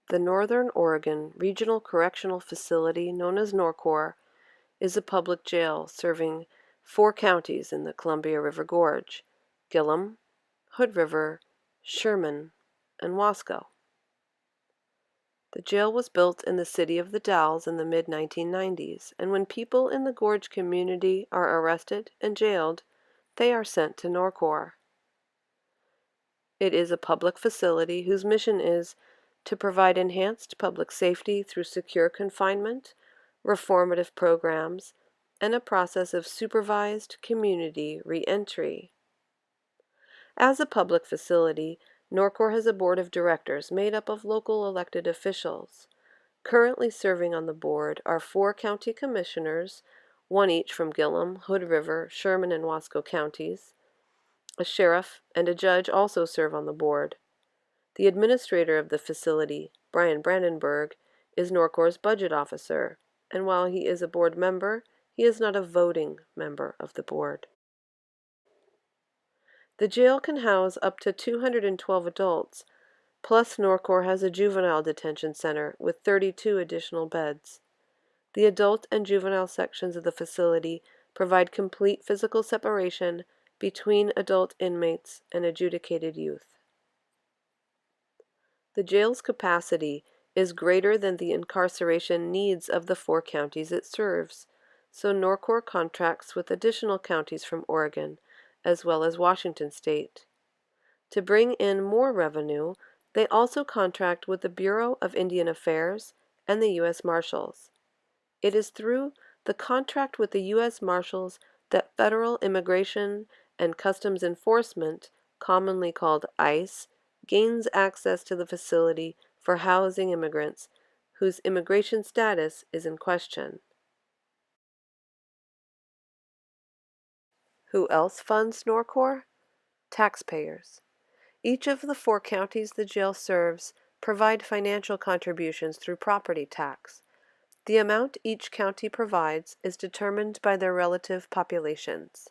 The Northern Oregon Regional Correctional Facility, known as NORCOR, is a public jail serving 4 counties in the Columbia River Gorge: Gillum, Hood River, Sherman, and Wasco. The jail was built in the city of The Dalles in the mid-1990s, and when people in the Gorge community are arrested and jailed, they are sent to NORCOR. It is a public facility whose mission is to provide enhanced public safety through secure confinement, reformative programs, and a process of supervised community reentry. As a public facility, NORCOR has a board of directors made up of local elected officials. Currently serving on the board are 4 county commissioners, 1 each from Gillum, Hood River, Sherman, and Wasco counties. A sheriff and a judge also serve on the board. The administrator of the facility, Brian Brandenburg, is NORCOR's budget officer, and while he is a board member, he is not a voting member of the board. The jail can house up to 212 adults, plus NORCOR has a juvenile detention center with 32 additional beds. The adult and juvenile sections of the facility provide complete physical separation between adult inmates and adjudicated youth. The jail's capacity is greater than the incarceration needs of the 4 counties it serves, so NORCOR contracts with additional counties from Oregon, as well as Washington State. To bring in more revenue, they also contract with the Bureau of Indian Affairs and the U.S. Marshals. It is through the contract with the U.S. Marshals that Federal Immigration and Customs Enforcement, commonly called ICE, gains access to the facility for housing immigrants whose immigration status is in question. Who else funds NORCOR? Taxpayers. Each of the 4 counties the jail serves provide financial contributions through property tax. The amount each county provides is determined by their relative populations.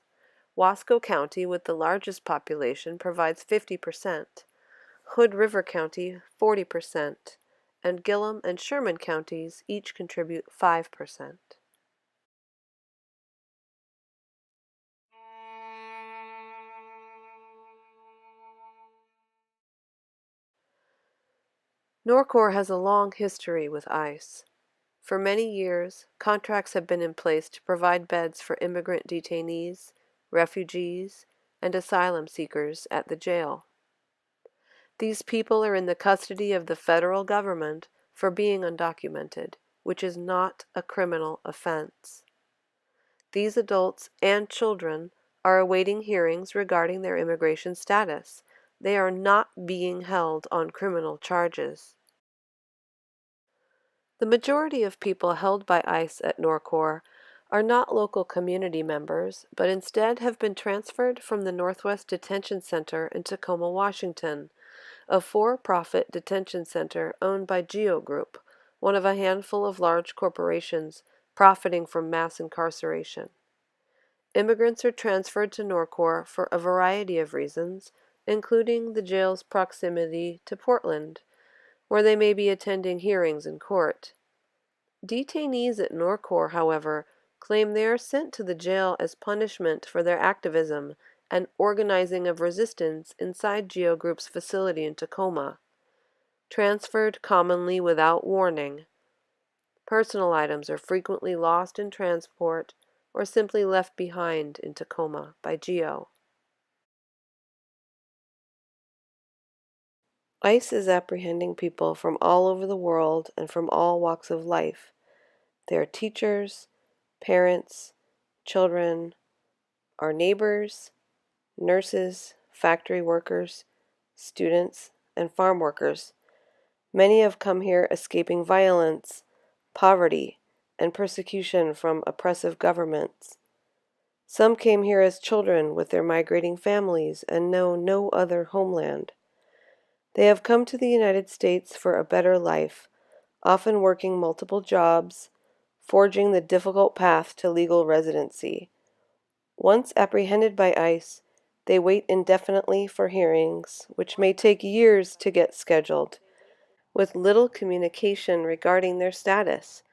Wasco County, with the largest population, provides 50%, Hood River County 40%, and Gillum and Sherman counties each contribute 5%. NORCOR has a long history with ICE. For many years, contracts have been in place to provide beds for immigrant detainees, refugees, and asylum seekers at the jail. These people are in the custody of the federal government for being undocumented, which is not a criminal offense. These adults and children are awaiting hearings regarding their immigration status. They are not being held on criminal charges. The majority of people held by ICE at NORCOR are not local community members, but instead have been transferred from the Northwest Detention Center in Tacoma, Washington, a for-profit detention center owned by GEO Group, one of a handful of large corporations profiting from mass incarceration. Immigrants are transferred to NORCOR for a variety of reasons, including the jail's proximity to Portland, where they may be attending hearings in court. Detainees at NORCOR, however, claim they are sent to the jail as punishment for their activism and organizing of resistance inside GEO Group's facility in Tacoma. Transferred commonly without warning. Personal items are frequently lost in transport or simply left behind in Tacoma by GEO. ICE is apprehending people from all over the world and from all walks of life. They are teachers, parents, children, our neighbors, nurses, factory workers, students, and farm workers. Many have come here escaping violence, poverty, and persecution from oppressive governments. Some came here as children with their migrating families and know no other homeland. They have come to the United States for a better life, often working multiple jobs, forging the difficult path to legal residency. Once apprehended by ICE, they wait indefinitely for hearings, which may take years to get scheduled. with little communication regarding their status.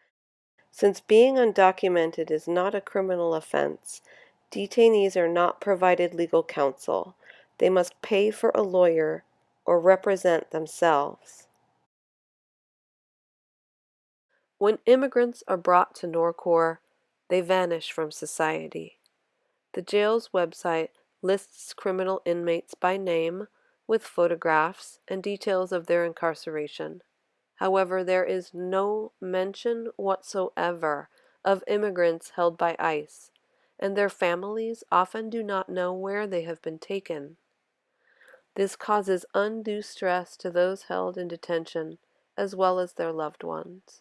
Since being undocumented is not a criminal offense, detainees are not provided legal counsel. They must pay for a lawyer or represent themselves. When immigrants are brought to NORCOR, they vanish from society. The jail's website lists criminal inmates by name, with photographs and details of their incarceration. However, there is no mention whatsoever of immigrants held by ICE, and their families often do not know where they have been taken. This causes undue stress to those held in detention, as well as their loved ones.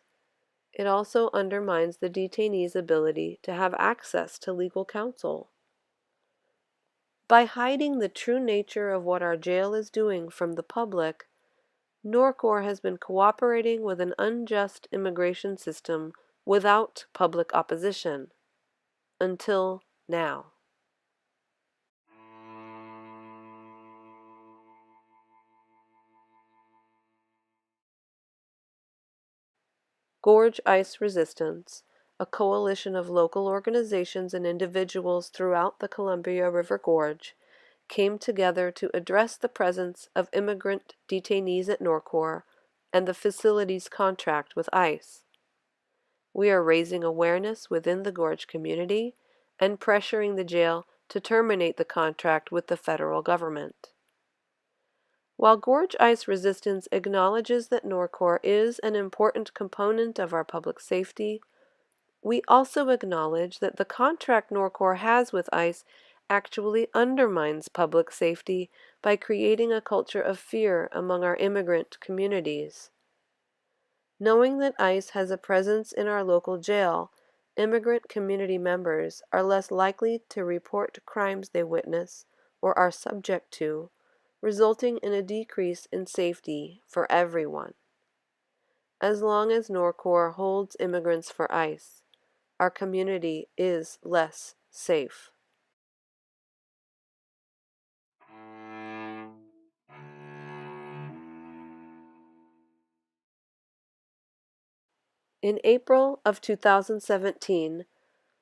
It also undermines the detainees' ability to have access to legal counsel. By hiding the true nature of what our jail is doing from the public, NORCOR has been cooperating with an unjust immigration system without public opposition. Until now. Gorge ICE Resistance, a coalition of local organizations and individuals throughout the Columbia River Gorge, came together to address the presence of immigrant detainees at NORCOR and the facility's contract with ICE. We are raising awareness within the Gorge community and pressuring the jail to terminate the contract with the federal government. While Gorge ICE Resistance acknowledges that NORCOR is an important component of our public safety, we also acknowledge that the contract NORCOR has with ICE actually undermines public safety by creating a culture of fear among our immigrant communities. Knowing that ICE has a presence in our local jail, immigrant community members are less likely to report crimes they witness or are subject to, resulting in a decrease in safety for everyone. As long as NORCOR holds immigrants for ICE, our community is less safe. In April of 2017,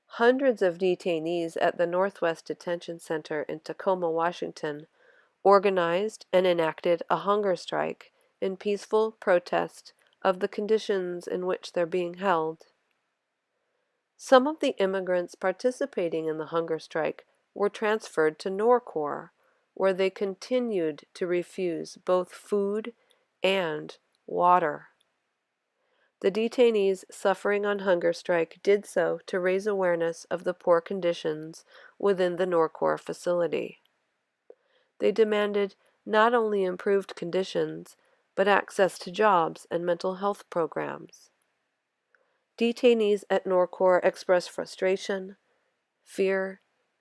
hundreds of detainees at the Northwest Detention Center in Tacoma, Washington, organized and enacted a hunger strike in peaceful protest of the conditions in which they're being held. Some of the immigrants participating in the hunger strike were transferred to NORCOR, where they continued to refuse both food and water. The detainees suffering on hunger strike did so to raise awareness of the poor conditions within the NORCOR facility. They demanded not only improved conditions, but access to jobs and mental health programs. Detainees at NORCOR expressed frustration, fear,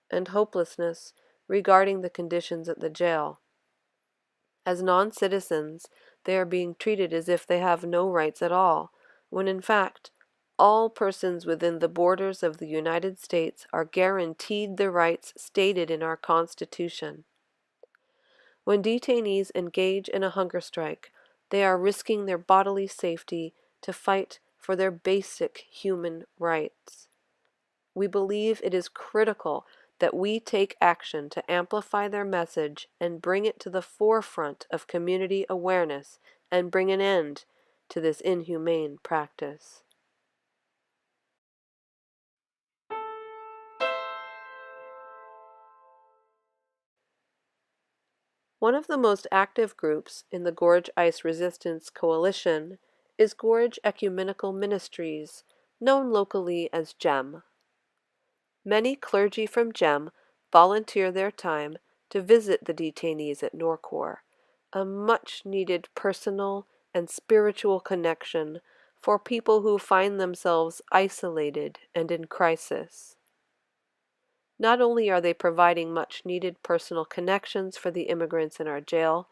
and hopelessness regarding the conditions at the jail. As non-citizens, they are being treated as if they have no rights at all, when in fact, all persons within the borders of the United States are guaranteed the rights stated in our Constitution. When detainees engage in a hunger strike, they are risking their bodily safety to fight for their basic human rights. We believe it is critical that we take action to amplify their message and bring it to the forefront of community awareness and bring an end to this inhumane practice. One of the most active groups in the Gorge ICE Resistance Coalition is Gorge Ecumenical Ministries, known locally as GEM. Many clergy from GEM volunteer their time to visit the detainees at NORCOR, a much-needed personal and spiritual connection for people who find themselves isolated and in crisis. Not only are they providing much-needed personal connections for the immigrants in our jail,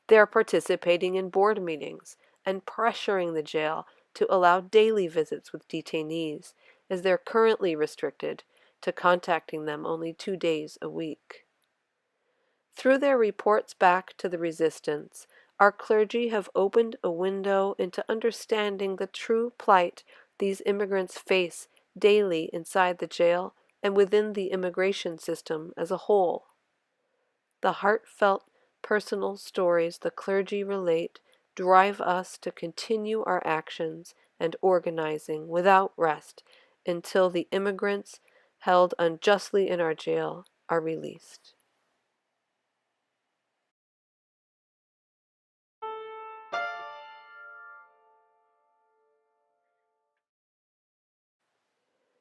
they are participating in board meetings and pressuring the jail to allow daily visits with detainees, as they're currently restricted to contacting them only 2 days a week. Through their reports back to the resistance, our clergy have opened a window into understanding the true plight these immigrants face daily inside the jail and within the immigration system as a whole. The heartfelt personal stories the clergy relate drive us to continue our actions and organizing without rest until the immigrants held unjustly in our jail are released.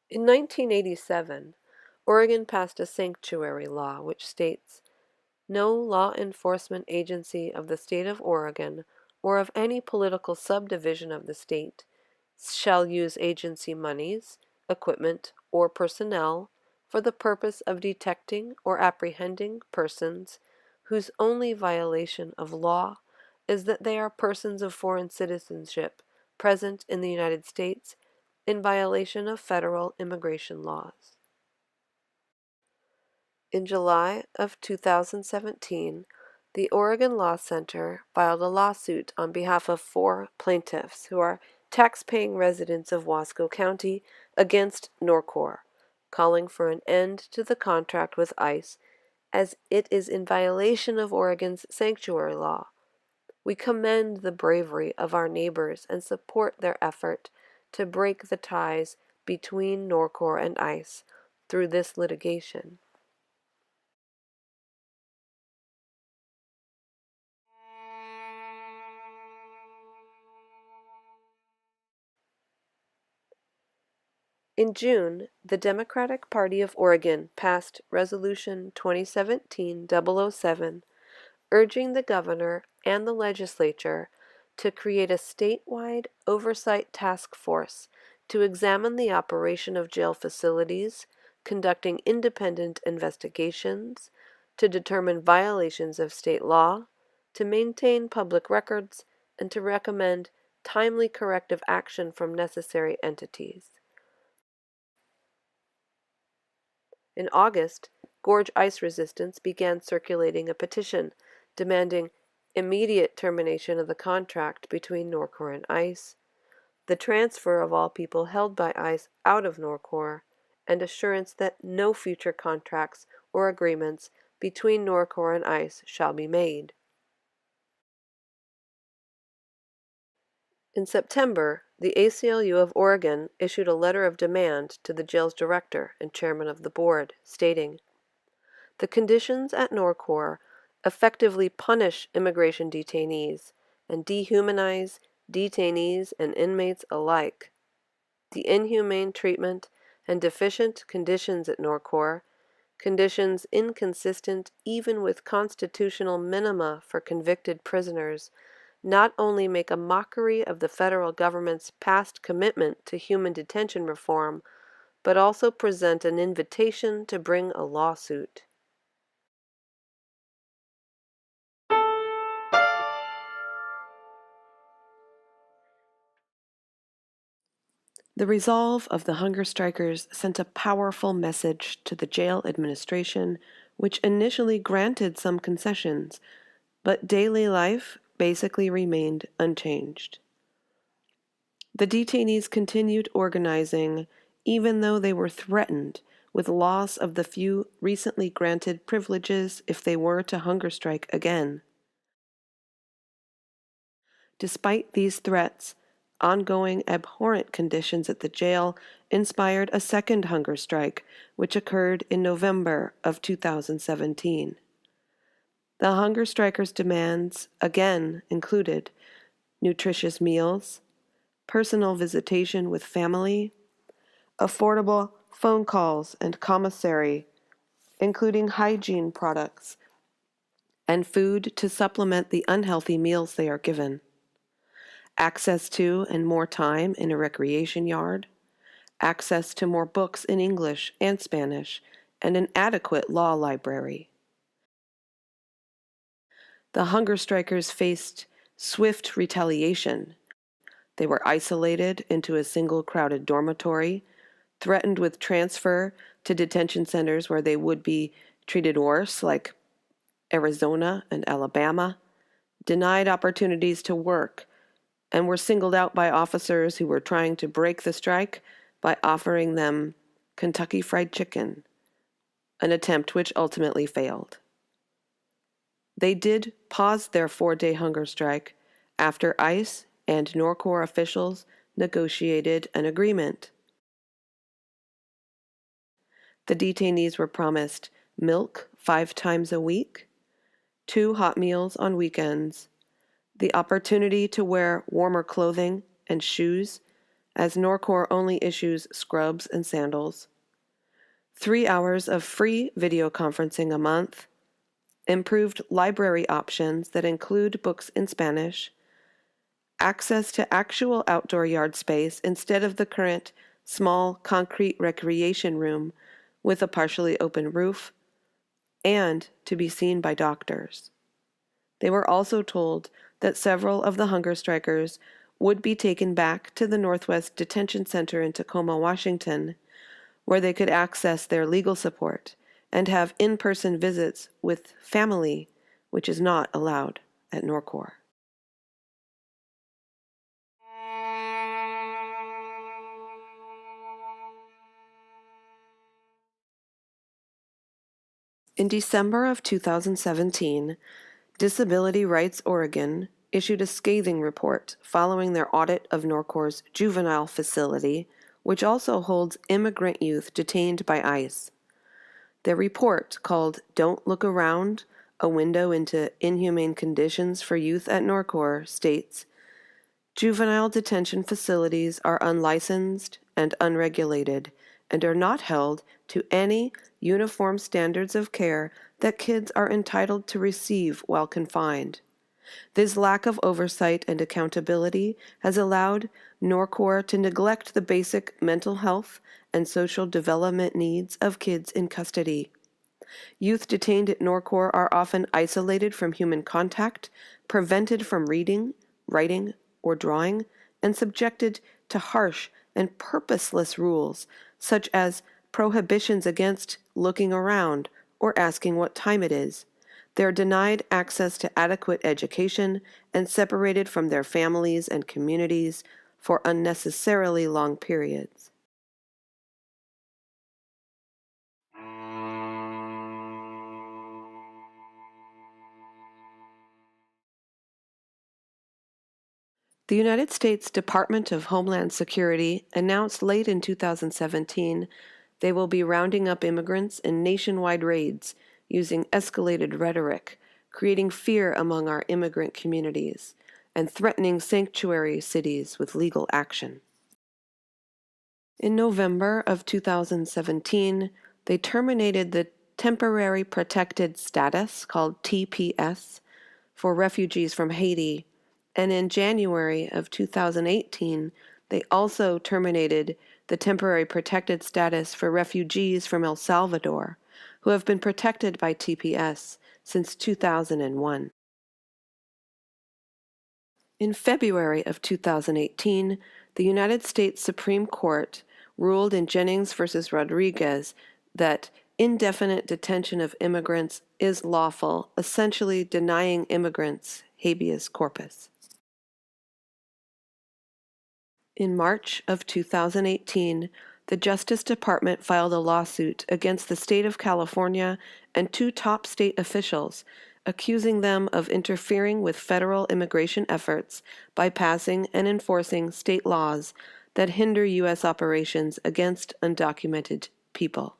In 1987, Oregon passed a sanctuary law which states, "No law enforcement agency of the state of Oregon or of any political subdivision of the state shall use agency monies, equipment, or personnel for the purpose of detecting or apprehending persons whose only violation of law is that they are persons of foreign citizenship present in the United States in violation of federal immigration laws." In July of 2017, the Oregon Law Center filed a lawsuit on behalf of 4 plaintiffs who are tax-paying residents of Wasco County against NORCOR, calling for an end to the contract with ICE as it is in violation of Oregon's sanctuary law. We commend the bravery of our neighbors and support their effort to break the ties between NORCOR and ICE through this litigation. In June, the Democratic Party of Oregon passed Resolution 2017-007, urging the governor and the legislature to create a statewide oversight task force to examine the operation of jail facilities, conducting independent investigations, to determine violations of state law, to maintain public records, and to recommend timely corrective action from necessary entities. In August, Gorge ICE resistance began circulating a petition demanding immediate termination of the contract between NORCOR and ICE, the transfer of all people held by ICE out of NORCOR, and assurance that no future contracts or agreements between NORCOR and ICE shall be made. In September, the ACLU of Oregon issued a letter of demand to the jail's director and chairman of the board, stating, "The conditions at NORCOR effectively punish immigration detainees and dehumanize detainees and inmates alike. The inhumane treatment and deficient conditions at NORCOR, conditions inconsistent even with constitutional minima for convicted prisoners, not only make a mockery of the federal government's past commitment to human detention reform, but also present an invitation to bring a lawsuit." The resolve of the hunger strikers sent a powerful message to the jail administration, which initially granted some concessions, but daily life basically remained unchanged. The detainees continued organizing, even though they were threatened with loss of the few recently granted privileges if they were to hunger strike again. Despite these threats, ongoing abhorrent conditions at the jail inspired a second hunger strike, which occurred in November of 2017. The hunger strikers' demands again included nutritious meals, personal visitation with family, affordable phone calls and commissary, including hygiene products, and food to supplement the unhealthy meals they are given, access to and more time in a recreation yard, access to more books in English and Spanish, and an adequate law library. The hunger strikers faced swift retaliation. They were isolated into a single crowded dormitory, threatened with transfer to detention centers where they would be treated worse, like Arizona and Alabama, denied opportunities to work, and were singled out by officers who were trying to break the strike by offering them Kentucky Fried Chicken, an attempt which ultimately failed. They did pause their 4-day hunger strike after ICE and NORCOR officials negotiated an agreement. The detainees were promised milk 5 times a week, 2 hot meals on weekends, the opportunity to wear warmer clothing and shoes, as NORCOR only issues scrubs and sandals, 3 hours of free video conferencing a month, improved library options that include books in Spanish, access to actual outdoor yard space instead of the current small concrete recreation room with a partially open roof, and to be seen by doctors. They were also told that several of the hunger strikers would be taken back to the Northwest Detention Center in Tacoma, Washington, where they could access their legal support and have in-person visits with family, which is not allowed at NORCOR. In December of 2017, Disability Rights Oregon issued a scathing report following their audit of NORCOR's Juvenile facility, which also holds immigrant youth detained by ICE. Their report, called Don't Look Around, A Window into Inhumane Conditions for Youth at NORCOR, states, juvenile detention facilities are unlicensed and unregulated and are not held to any uniform standards of care that kids are entitled to receive while confined. This lack of oversight and accountability has allowed NORCOR to neglect the basic mental health and social development needs of kids in custody. Youth detained at NORCOR are often isolated from human contact, prevented from reading, writing, or drawing, and subjected to harsh and purposeless rules, such as prohibitions against looking around or asking what time it is. They're denied access to adequate education and separated from their families and communities for unnecessarily long periods. The United States Department of Homeland Security announced late in 2017 they will be rounding up immigrants in nationwide raids using escalated rhetoric, creating fear among our immigrant communities, and threatening sanctuary cities with legal action. In November of 2017, they terminated the Temporary Protected Status, called TPS, for refugees from Haiti, and in January of 2018, they also terminated the Temporary Protected Status for refugees from El Salvador, who have been protected by TPS since 2001. In February of 2018, the United States Supreme Court ruled in Jennings v. Rodriguez that indefinite detention of immigrants is lawful, essentially denying immigrants habeas corpus. In March of 2018, the Justice Department filed a lawsuit against the state of California and 2 top state officials, accusing them of interfering with federal immigration efforts by passing and enforcing state laws that hinder U.S. operations against undocumented people.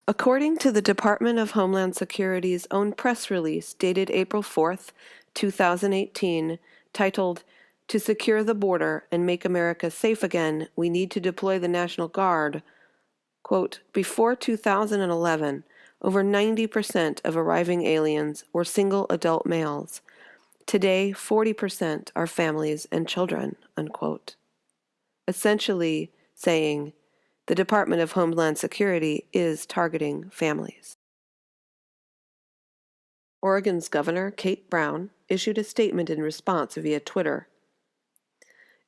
According to the Department of Homeland Security's own press release dated April 4th, 2018, titled, "To secure the border and make America safe again, we need to deploy the National Guard," quote, before 2011, over 90% of arriving aliens were single adult males. Today, 40% are families and children, unquote. Essentially saying, the Department of Homeland Security is targeting families. Oregon's Governor Kate Brown issued a statement in response via Twitter.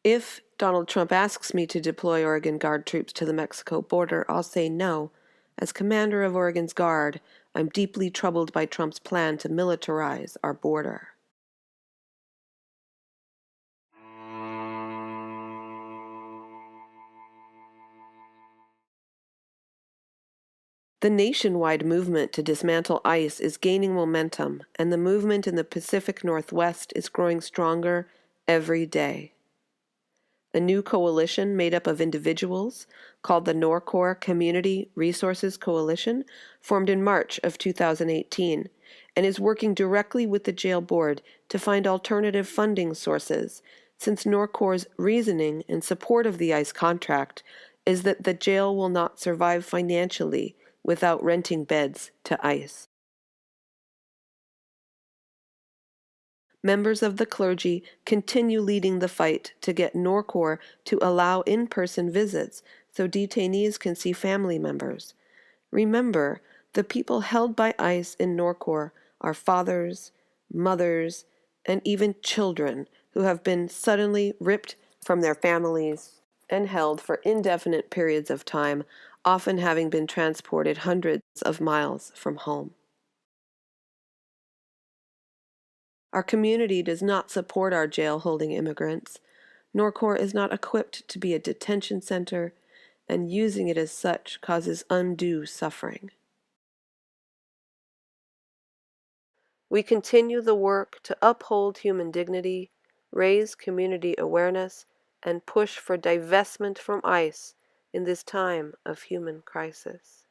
"If Donald Trump asks me to deploy Oregon Guard troops to the Mexico border, I'll say no. As commander of Oregon's Guard, I'm deeply troubled by Trump's plan to militarize our border. The nationwide movement to dismantle ICE is gaining momentum, and the movement in the Pacific Northwest is growing stronger every day. A new coalition made up of individuals, called the NORCOR Community Resources Coalition, formed in March of 2018, and is working directly with the jail board to find alternative funding sources, since NORCOR's reasoning in support of the ICE contract is that the jail will not survive financially without renting beds to ICE. Members of the clergy continue leading the fight to get NORCOR to allow in-person visits so detainees can see family members. Remember, the people held by ICE in NORCOR are fathers, mothers, and even children who have been suddenly ripped from their families and held for indefinite periods of time, often having been transported hundreds of miles from home. Our community does not support our jail holding immigrants. NORCOR is not equipped to be a detention center, and using it as such causes undue suffering. We continue the work to uphold human dignity, raise community awareness, and push for divestment from ICE in this time of human crisis.